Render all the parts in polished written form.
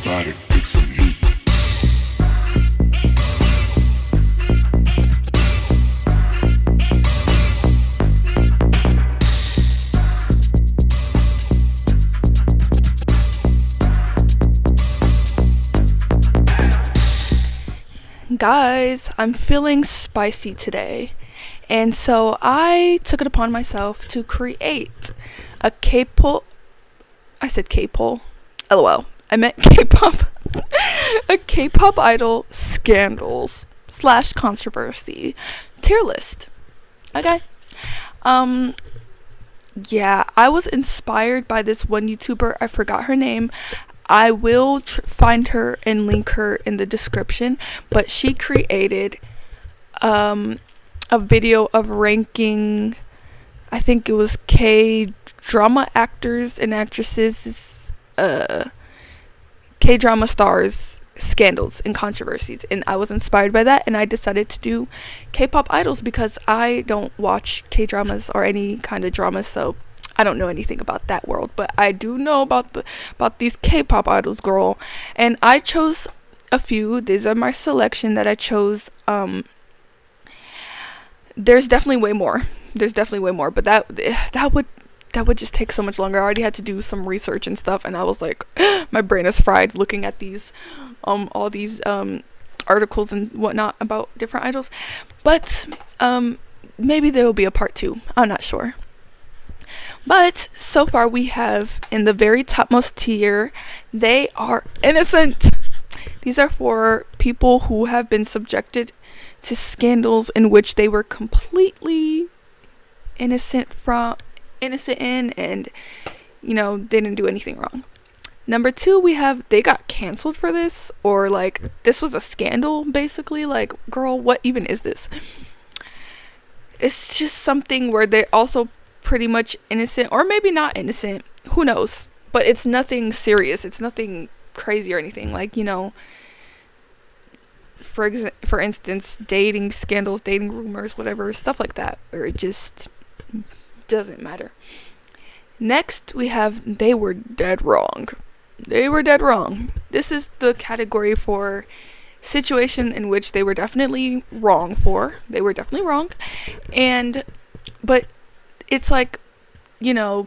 about it, kick some heat. Guys, I'm feeling spicy today, and so I took it upon myself to create a K-pop. I said K-pop. LOL. I meant K-pop. A K-pop idol scandals / controversy tier list. Okay. Yeah, I was inspired by this one YouTuber. I forgot her name. I will find her and link her in the description, but she created a video of ranking, I think it was K-drama actors and actresses, K-drama stars scandals and controversies, and I was inspired by that, and I decided to do K-pop idols because I don't watch K-dramas or any kind of dramas, so I don't know anything about that world, but I do know about these K-pop idols, girl. And I chose a few. These are my selection that I chose. There's definitely way more. But that would just take so much longer. I already had to do some research and stuff, and I was like, my brain is fried looking at these all these articles and whatnot about different idols. But maybe there will be a part 2. I'm not sure. But so far we have in the very topmost tier, they are innocent. These are for people who have been subjected to scandals in which they were completely innocent in, and they didn't do anything wrong. Number 2, we have they got canceled for this, or like this was a scandal basically. Like, girl, what even is this? It's just something where they also pretty much innocent, or maybe not innocent, who knows, but it's nothing serious, it's nothing crazy or anything, like, for instance, dating scandals, dating rumors, whatever, stuff like that, where it just doesn't matter. Next we have they were dead wrong. This is the category for situation in which they were definitely wrong, but it's like,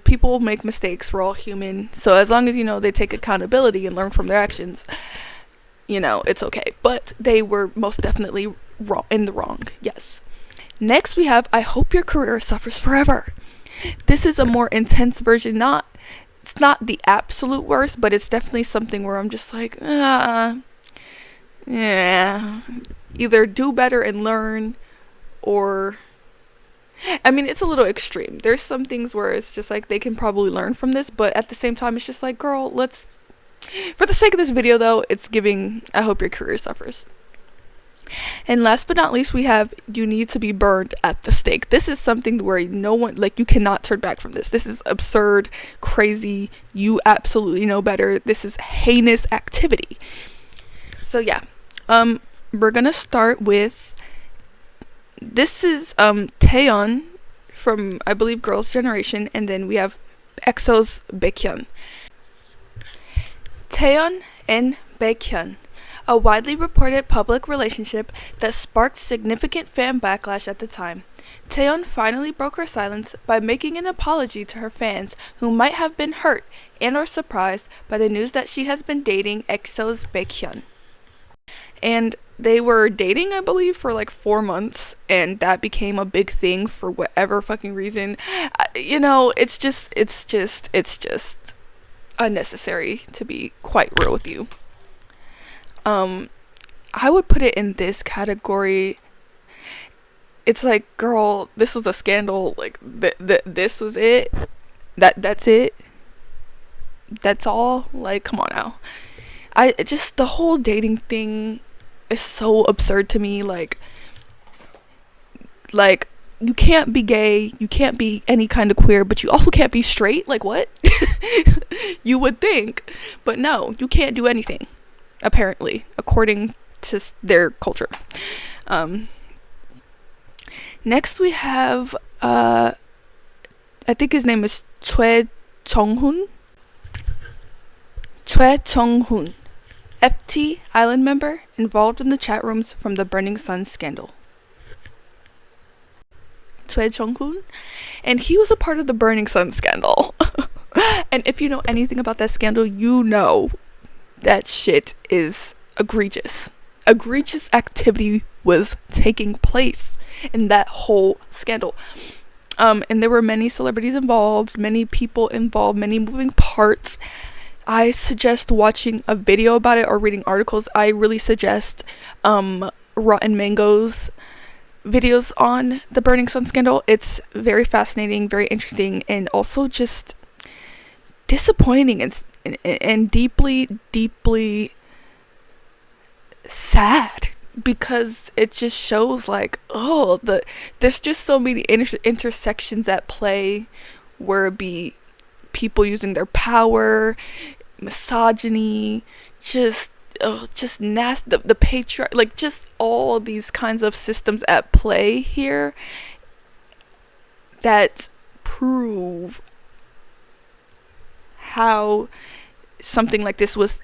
people make mistakes. We're all human. So as long as, they take accountability and learn from their actions, it's okay. But they were most definitely in the wrong. Yes. Next we have, I hope your career suffers forever. This is a more intense version. It's not the absolute worst, but it's definitely something where I'm just like, yeah. Either do better and learn, or it's a little extreme. There's some things where it's just like they can probably learn from this, but at the same time it's just like, girl, for the sake of this video though, it's giving I hope your career suffers. And last but not least, we have you need to be burned at the stake. This is something where no one, you cannot turn back from this. This is absurd, crazy, you absolutely know better. This is heinous activity. So yeah, we're gonna start with, this is Taeyeon from, I believe, Girls' Generation, and then we have EXO's Baekhyun. Taeyeon and Baekhyun, a widely reported public relationship that sparked significant fan backlash at the time. Taeyeon finally broke her silence by making an apology to her fans who might have been hurt and or surprised by the news that she has been dating EXO's Baekhyun. And they were dating, I believe, for like 4 months, and that became a big thing for whatever fucking reason. It's just unnecessary, to be quite real with you. I would put it in this category. It's like, girl, this was a scandal. Like, this was it. That's it. That's all. Like, come on now. The whole dating thing is so absurd to me. Like you can't be gay, you can't be any kind of queer, but you also can't be straight. Like, what? You would think, but no, you can't do anything, apparently, according to their culture. Next we have I think his name is Choi Jong-hoon. FT Island member involved in the chat rooms from the Burning Sun scandal. Choi Jong-hoon, and he was a part of the Burning Sun scandal. And if you know anything about that scandal, you know that shit is egregious. Egregious activity was taking place in that whole scandal. And there were many celebrities involved, many people involved, many moving parts. I suggest watching a video about it or reading articles. I really suggest Rotten Mango's videos on the Burning Sun scandal. It's very fascinating, very interesting, and also just disappointing and deeply sad, because it just shows like, there's just so many intersections at play, where it be people using their power, misogyny, just nasty, the patriarchy, like just all these kinds of systems at play here that prove how something like this was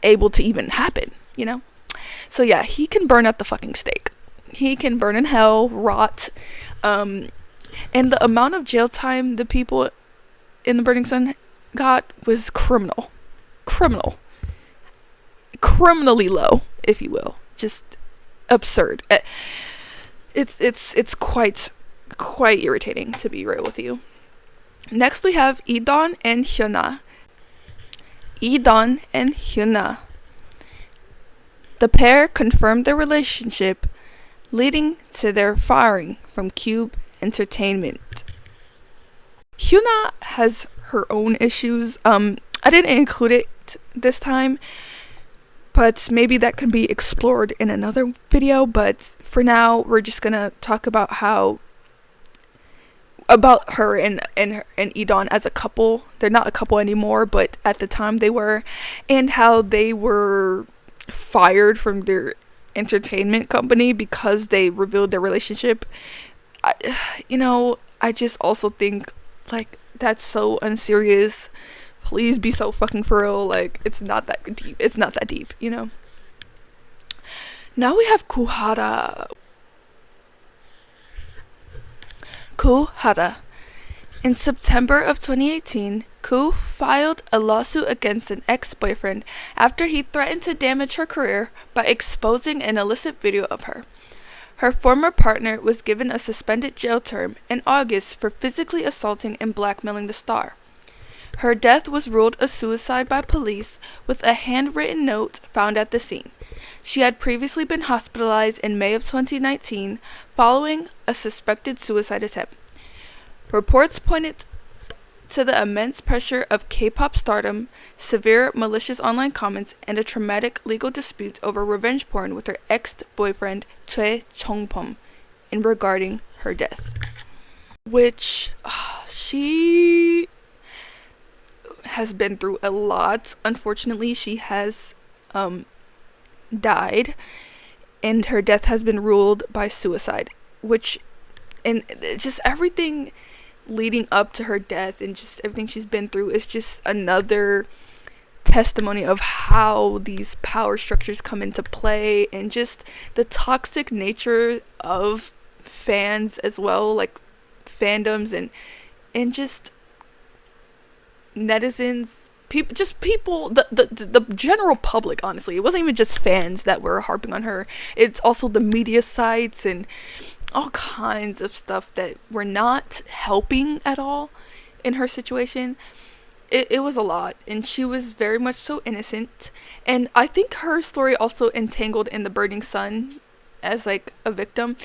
able to even happen, you know? So yeah, he can burn at the fucking stake. He can burn in hell, rot. And the amount of jail time the people in the Burning Sun got was criminally low, if you will. Just absurd. It's quite irritating, to be real with you. Next we have Idon and Hyuna. The pair confirmed their relationship, leading to their firing from Cube Entertainment. Hyuna has her own issues. I didn't include it this time, but maybe that can be explored in another video. But for now, we're just gonna talk about her and Idon as a couple. They're not a couple anymore, but at the time they were, and how they were fired from their entertainment company because they revealed their relationship. I just also think, like, that's so unserious. Please be so fucking for real. Like, it's not that deep. It's not that deep, you know? Now we have Kuhara. In September of 2018, Ku filed a lawsuit against an ex-boyfriend after he threatened to damage her career by exposing an illicit video of her. Her former partner was given a suspended jail term in August for physically assaulting and blackmailing the star. Her death was ruled a suicide by police with a handwritten note found at the scene. She had previously been hospitalized in May of 2019 following a suspected suicide attempt. Reports pointed to the immense pressure of K-pop stardom, severe malicious online comments, and a traumatic legal dispute over revenge porn with her ex-boyfriend Choi Chong-pom in regarding her death. Which, she has been through a lot. Unfortunately, she has died, and her death has been ruled by suicide, and just everything leading up to her death and just everything she's been through is just another testimony of how these power structures come into play, and just the toxic nature of fans as well, like fandoms and just netizens, people, the general public. Honestly, it wasn't even just fans that were harping on her. It's also the media sites and all kinds of stuff that were not helping at all in her situation. It was a lot, and she was very much so innocent, and I think her story also entangled in the Burning Sun as like a victim.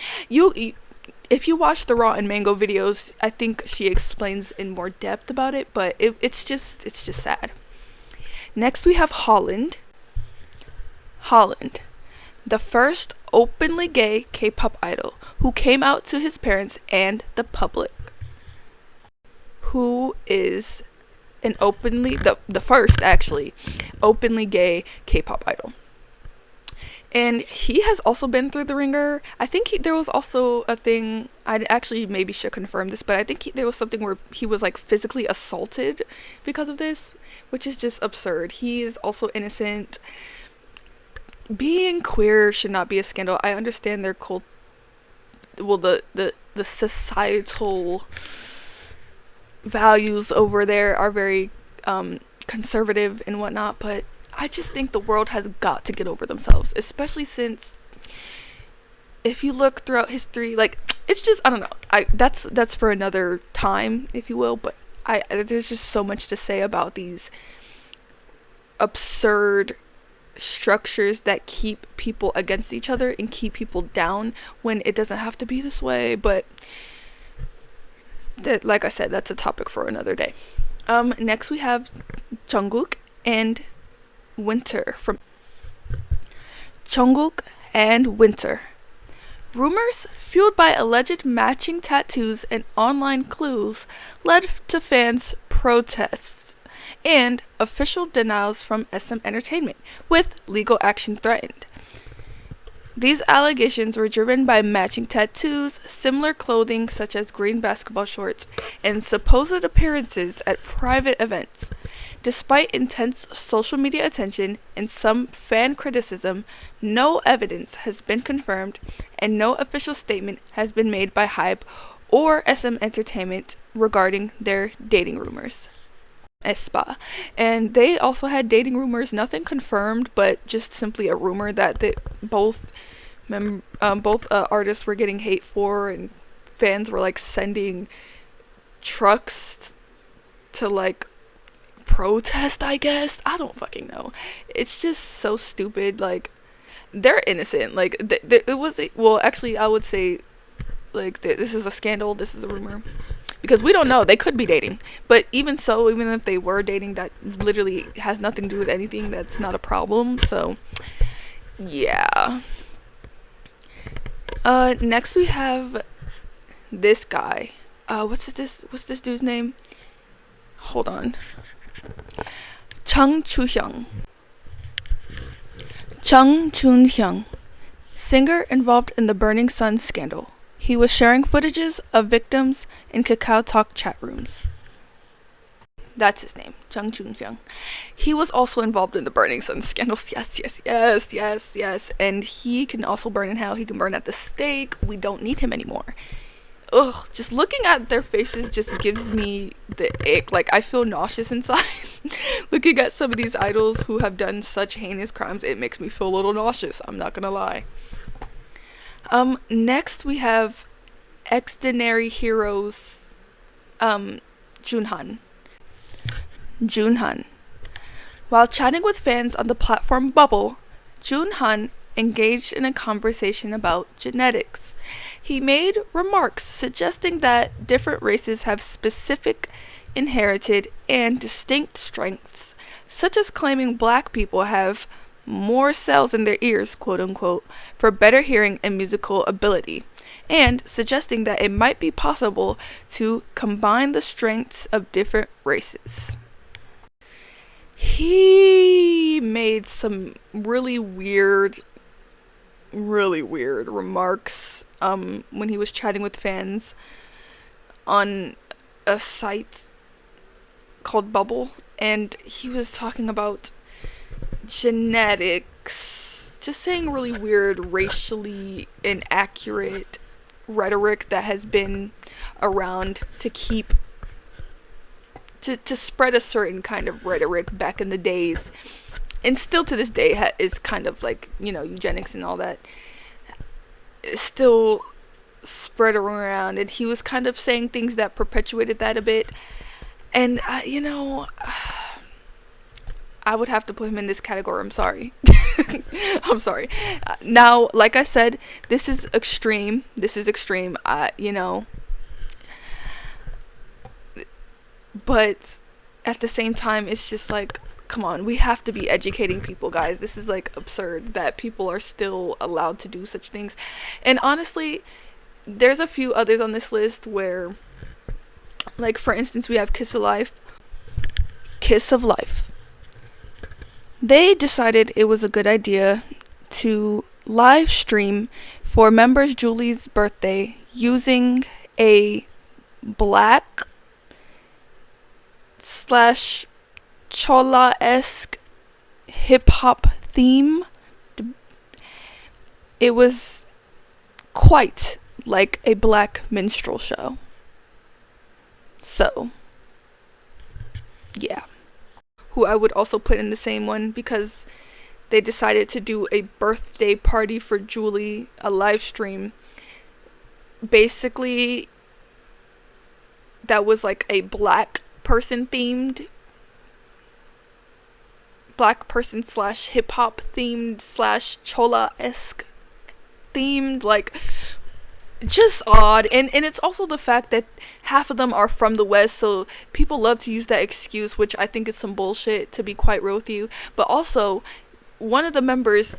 If you watch the Raw and Mango videos, I think she explains in more depth about it, but it's just sad. Next we have Holland, the first openly gay K-pop idol who came out to his parents and the public, who is an the first actually openly gay K-pop idol. And he has also been through the ringer. I think there was also a thing, I actually maybe should confirm this, but I think there was something where he was like physically assaulted because of this, which is just absurd. He is also innocent. being queer should not be a scandal. I understand their cult, well, the societal values over there are very conservative and whatnot, but I just think the world has got to get over themselves, especially since if you look throughout history, like, it's just, I don't know. That's for another time, if you will, but there's just so much to say about these absurd structures that keep people against each other and keep people down when it doesn't have to be this way. But that, like I said, that's a topic for another day. Next we have Jungkook and Winter from Jungkook and Winter. Rumors fueled by alleged matching tattoos and online clues led to fans' protests and official denials from SM Entertainment, with legal action threatened. These allegations were driven by matching tattoos, similar clothing such as green basketball shorts, and supposed appearances at private events. Despite intense social media attention and some fan criticism, no evidence has been confirmed and no official statement has been made by HYBE or SM Entertainment regarding their dating rumors. Espa. And they also had dating rumors, nothing confirmed, but just simply a rumor that both artists were getting hate for, and fans were like sending trucks to like protest, I guess. I don't fucking know. It's just so stupid. Like, they're innocent. Like, it was, well, actually, I would say, like, this is a scandal, this is a rumor. Because we don't know, they could be dating. But even so, even if they were dating, that literally has nothing to do with anything. That's not a problem. So, yeah. Next we have this guy. What's this dude's name? Hold on. Chung Choo-hyung. Chung Choo-hyung, singer involved in the Burning Sun scandal. He was sharing footages of victims in Kakao Talk chat rooms. That's his name, Chung Choo-hyung. He was also involved in the Burning Sun scandals. Yes. And he can also burn in hell. He can burn at the stake. We don't need him anymore. Ugh, just looking at their faces just gives me the ick. Like, I feel nauseous inside. Looking at some of these idols who have done such heinous crimes, it makes me feel a little nauseous. I'm not gonna lie. Next we have Extraordinary Heroes, Junhan. While chatting with fans on the platform Bubble, Junhan engaged in a conversation about genetics. He made remarks suggesting that different races have specific, inherited, and distinct strengths, such as claiming black people have more cells in their ears, quote unquote, for better hearing and musical ability, and suggesting that it might be possible to combine the strengths of different races. He made some really weird remarks when he was chatting with fans on a site called Bubble, and he was talking about genetics, just saying really weird, racially inaccurate rhetoric that has been around to keep to spread a certain kind of rhetoric back in the days, and still to this day is kind of like, you know, eugenics and all that is still spread around, and he was kind of saying things that perpetuated that a bit, and you know, I would have to put him in this category. I'm sorry. I'm sorry. Now, like I said, this is extreme. You know, but at the same time, it's just like, come on, we have to be educating people, guys. This is like absurd that people are still allowed to do such things. And honestly, there's a few others on this list where, like, for instance, we have Kiss of Life. They decided it was a good idea to live stream for members Julie's birthday using a black / Chola-esque hip-hop theme. It was quite like a black minstrel show. So, yeah. Who I would also put in the same one because they decided to do a birthday party for Julie, a live stream. Basically, that was like a black person themed, black person slash hip hop themed slash chola-esque themed, like just odd. And it's also the fact that half of them are from the West, so people love to use that excuse, which I think is some bullshit, to be quite real with you. But also, one of the members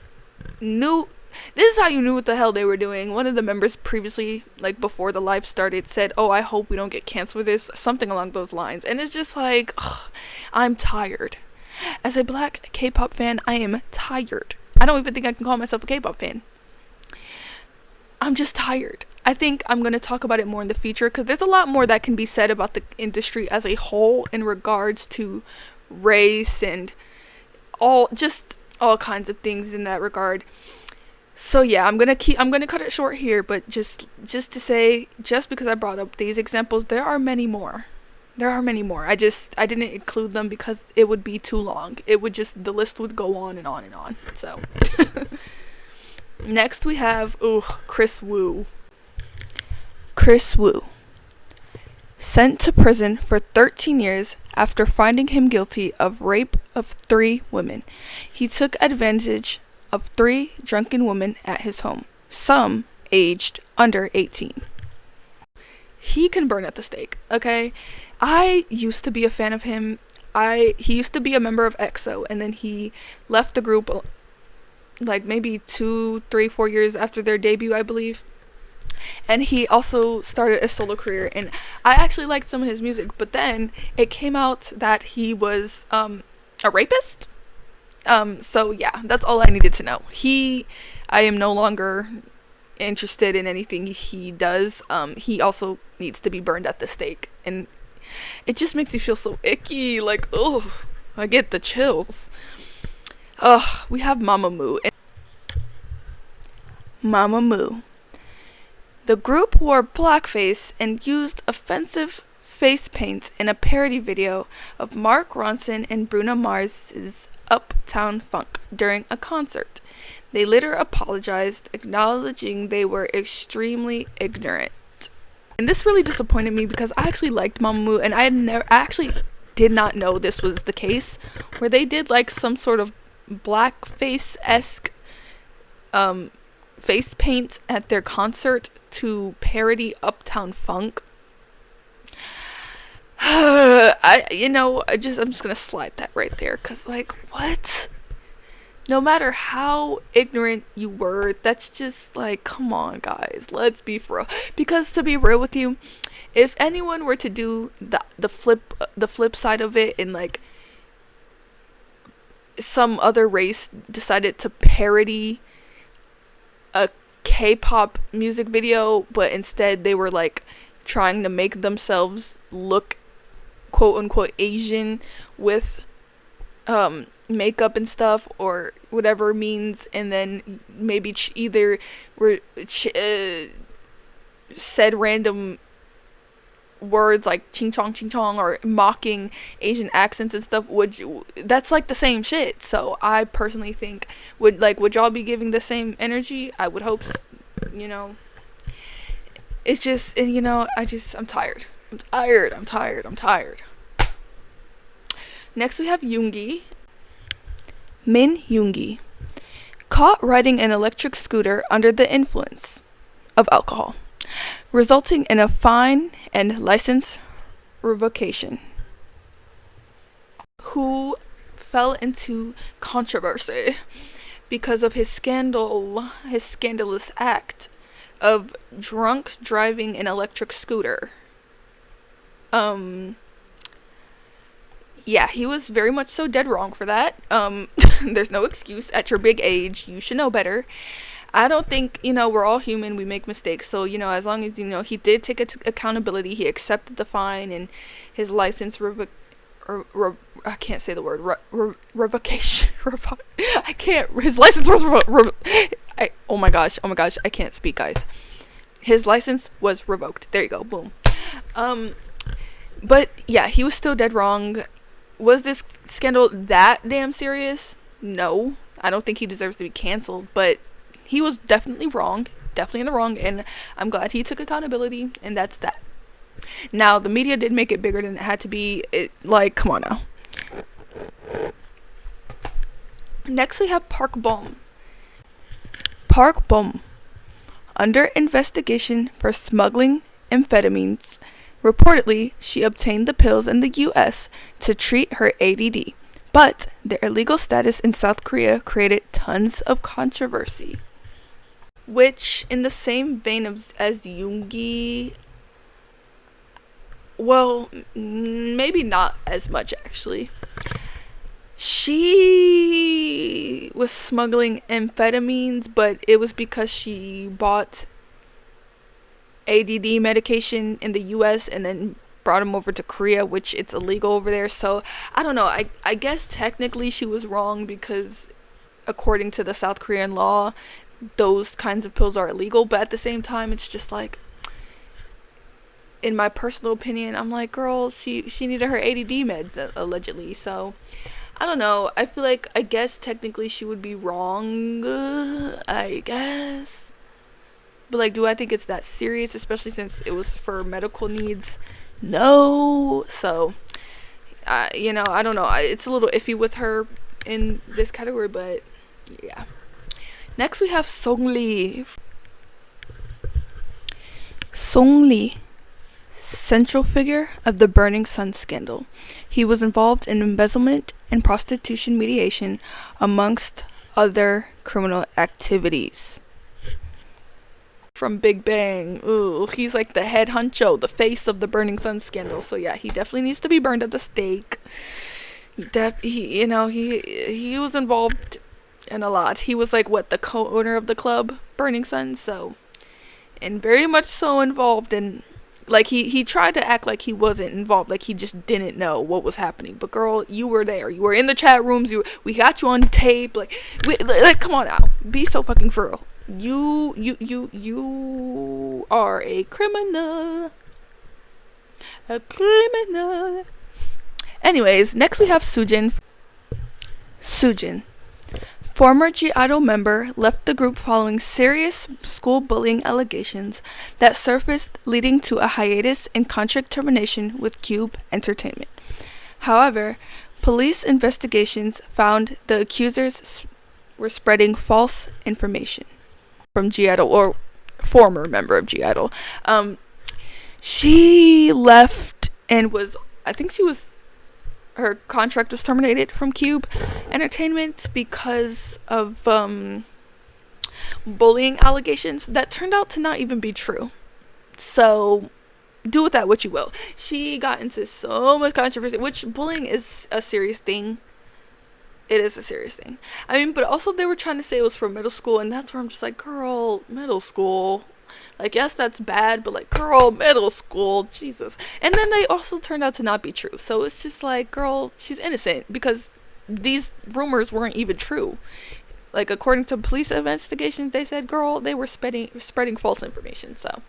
knew, this is how you knew what the hell they were doing. One of the members previously, like before the live started, said, "Oh, I hope we don't get canceled for this," something along those lines. And it's just like, ugh, I'm tired. As a black K-pop fan, I am tired. I don't even think I can call myself a K-pop fan. I'm just tired. I think I'm going to talk about it more in the future because there's a lot more that can be said about the industry as a whole in regards to race and all kinds of things in that regard. So yeah, I'm gonna cut it short here, but just to say, just because I brought up these examples, there are many more. I didn't include them because it would be too long. The list would go on and on and on. So next we have Chris Wu. Chris Wu, sent to prison for 13 years after finding him guilty of rape of 3 women. He took advantage of 3 drunken women at his home, some aged under 18. He can burn at the stake, okay? I used to be a fan of him. He used to be a member of EXO, and then he left the group like maybe 2, 3, 4 years after their debut, I believe. And he also started a solo career, and I actually liked some of his music, but then it came out that he was a rapist. So yeah, that's all I needed to know. I am no longer interested in anything he does. He also needs to be burned at the stake, and it just makes me feel so icky, like, ugh, I get the chills. We have Mamamoo. Mamamoo. The group wore blackface and used offensive face paint in a parody video of Mark Ronson and Bruno Mars's Uptown Funk during a concert. They later apologized, acknowledging they were extremely ignorant. And this really disappointed me because I actually liked Mamamoo, and I actually did not know this was the case, where they did like some sort of blackface-esque face paint at their concert to parody Uptown Funk. I'm just gonna slide that right there, cause like, what? No matter how ignorant you were, that's just like, come on, guys, let's be for real. Because to be real with you, if anyone were to do the flip side of it, and like some other race decided to parody a K-pop music video, but instead they were like trying to make themselves look quote unquote Asian with makeup and stuff or whatever means, and then maybe said random words like ching chong or mocking Asian accents and stuff, that's like the same shit. So I personally think would y'all be giving the same energy? I would hope it's just, and I'm tired. Next we have Yoongi. Min Yoongi, caught riding an electric scooter under the influence of alcohol, resulting in a fine and license revocation. Who fell into controversy because of his scandalous act of drunk driving an electric scooter. Yeah, he was very much so dead wrong for that. There's no excuse. At your big age, you should know better. I don't think, we're all human, we make mistakes. So, as long as, he did take accountability, he accepted the fine, and his license I can't say the word, revocation. His license was Oh my gosh, I can't speak, guys. His license was revoked. There you go, boom. But yeah, he was still dead wrong. Was this scandal that damn serious? No, I don't think he deserves to be canceled, but he was definitely wrong, definitely in the wrong, and I'm glad he took accountability, and that's that. Now, the media did make it bigger than it had to be. Like, come on now. Next, we have Park Bom. Park Bom, under investigation for smuggling amphetamines. Reportedly, she obtained the pills in the US to treat her ADD, but their illegal status in South Korea created tons of controversy. Which, in the same vein as Yoongi, well, maybe not as much actually. She was smuggling amphetamines, but it was because she bought ADD medication in the US and then brought him over to Korea, which it's illegal over there. So I don't know, I guess technically she was wrong, because according to the South Korean law, those kinds of pills are illegal. But at the same time, it's just like, in my personal opinion, I'm like, girl, she needed her ADD meds allegedly. So I don't know, I feel like, I guess technically she would be wrong, I guess. But like, do I think it's that serious, especially since it was for medical needs? No. So I don't know, it's a little iffy with her in this category, but yeah. Next we have Song Lee, central figure of the Burning Sun scandal. He was involved in embezzlement and prostitution mediation, amongst other criminal activities. From Big Bang. Ooh, he's like the head honcho, the face of the Burning Sun scandal. So yeah, he definitely needs to be burned at the stake. He was involved in a lot. He was like, what, the co-owner of the club Burning Sun, so, and very much so involved in, like, he tried to act like he wasn't involved, like he just didn't know what was happening. But girl, you were there. You were in the chat rooms. We got you on tape. Like, come on now. Be so fucking for real. You are a criminal. A criminal. Anyways, next we have Sujin. Former G-Idol member, left the group following serious school bullying allegations that surfaced, leading to a hiatus and contract termination with Cube Entertainment. However, police investigations found the accusers were spreading false information from G-Idol, or former member of G-Idol. She left and her contract was terminated from Cube Entertainment because of bullying allegations that turned out to not even be true. So do with that what you will. She got into so much controversy, which bullying is a serious thing. It is a serious thing. I mean, but also they were trying to say it was for middle school, and that's where I'm just like, girl, middle school. Like, yes, that's bad, but like, girl, middle school, Jesus. And then they also turned out to not be true. So it's just like, girl, she's innocent, because these rumors weren't even true. Like, according to police investigations, they said, girl, they were spreading false information. So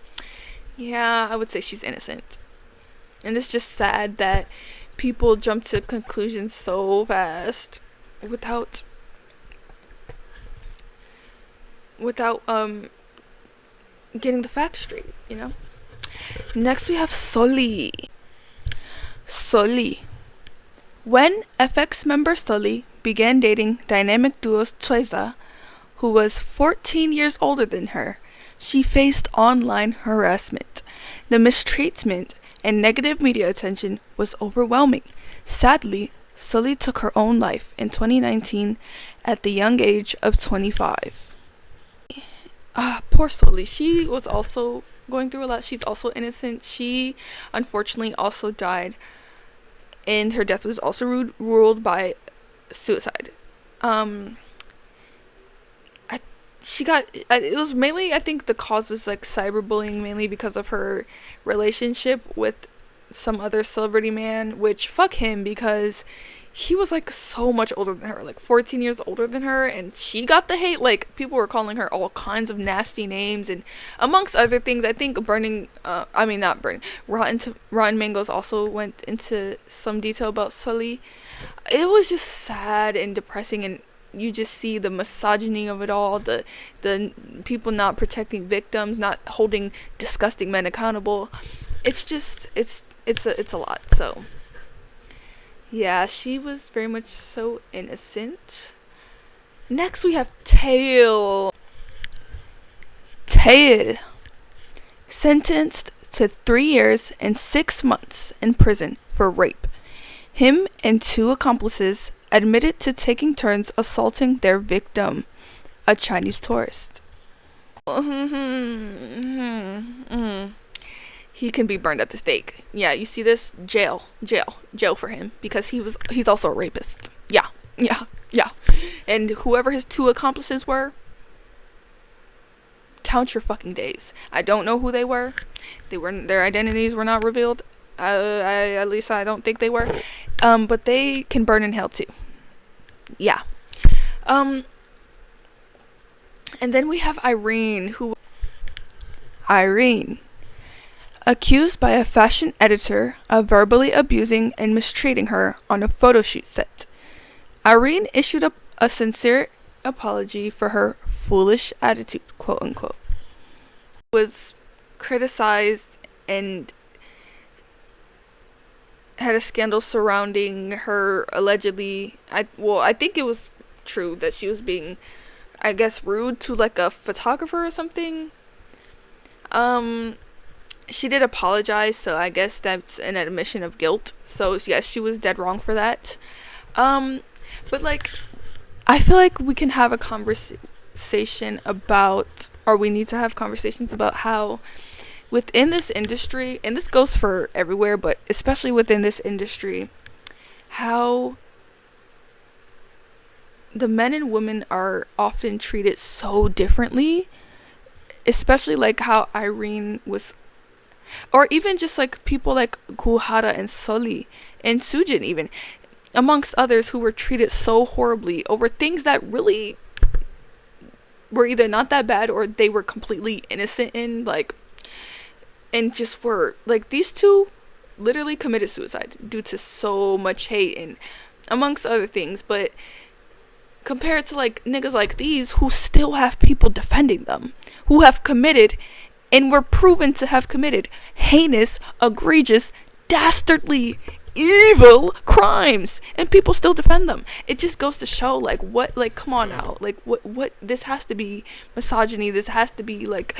yeah, I would say she's innocent. And it's just sad that people jump to conclusions so fast without getting the facts straight, you know? Next we have Soli. When FX member Soli began dating dynamic duo's Choiza, who was 14 years older than her, she faced online harassment. The mistreatment and negative media attention was overwhelming. Sadly, Soli took her own life in 2019 at the young age of 25. Poor Soli. She was also going through a lot. She's also innocent. She unfortunately also died, and her death was also ruled by suicide. It was mainly, I think the cause was like cyberbullying, mainly because of her relationship with some other celebrity man, which fuck him, because he was like so much older than her, like 14 years older than her, and she got the hate. Like people were calling her all kinds of nasty names, and amongst other things, I think burning. I mean not burning. Rotten Mangoes also went into some detail about Sully. It was just sad and depressing, and you just see the misogyny of it all, the people not protecting victims, not holding disgusting men accountable. It's just it's a lot. So yeah, she was very much so innocent. Next we have Tail. Tail, sentenced to 3 years and 6 months in prison for rape. Him and 2 accomplices admitted to taking turns assaulting their victim, a Chinese tourist. He can be burned at the stake. Yeah, you see this? Jail for him, because he's also a rapist. Yeah. And whoever his 2 accomplices were, count your fucking days. I don't know who they were. Their identities were not revealed. At least I don't think they were. But they can burn in hell too. Yeah. And then we have Irene, accused by a fashion editor of verbally abusing and mistreating her on a photo shoot set. Irene issued a sincere apology for her foolish attitude, quote unquote. Was criticized and had a scandal surrounding her allegedly. I think it was true that she was being, I guess, rude to like a photographer or something. She did apologize, so I guess that's an admission of guilt. So yes, she was dead wrong for that. But like, I feel like we can have a conversation about, or we need to have conversations about how within this industry, and this goes for everywhere, but especially within this industry, how the men and women are often treated so differently, especially like how Irene was, or even just like people like Kuhara and Sully and Sujin even, amongst others, who were treated so horribly over things that really were either not that bad or they were completely innocent in, like, and just were like, these 2 literally committed suicide due to so much hate and amongst other things. But compared to like niggas like these who still have people defending them, who have committed and were proven to have committed heinous, egregious, dastardly, evil crimes, and people still defend them. It just goes to show like what, like, come on now, like what this has to be misogyny, this has to be like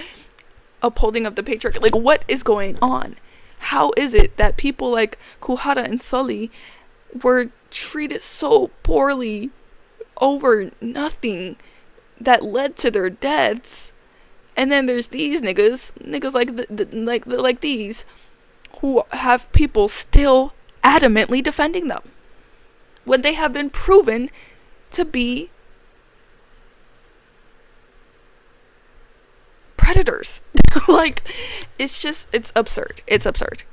upholding of the patriarchy. Like, what is going on? How is it that people like Kuhara and Sully were treated so poorly over nothing that led to their deaths, and then there's these niggas like these who have people still adamantly defending them when they have been proven to be predators? Like, it's absurd. It's absurd.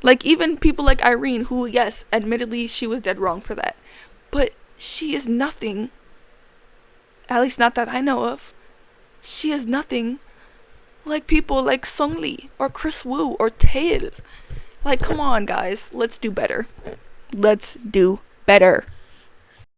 Like, even people like Irene, who, yes, admittedly she was dead wrong for that, but she is nothing, at least not that I know of, she is nothing like people like Sung Lee or Chris Wu or Tail. Like, come on guys, let's do better. Let's do better.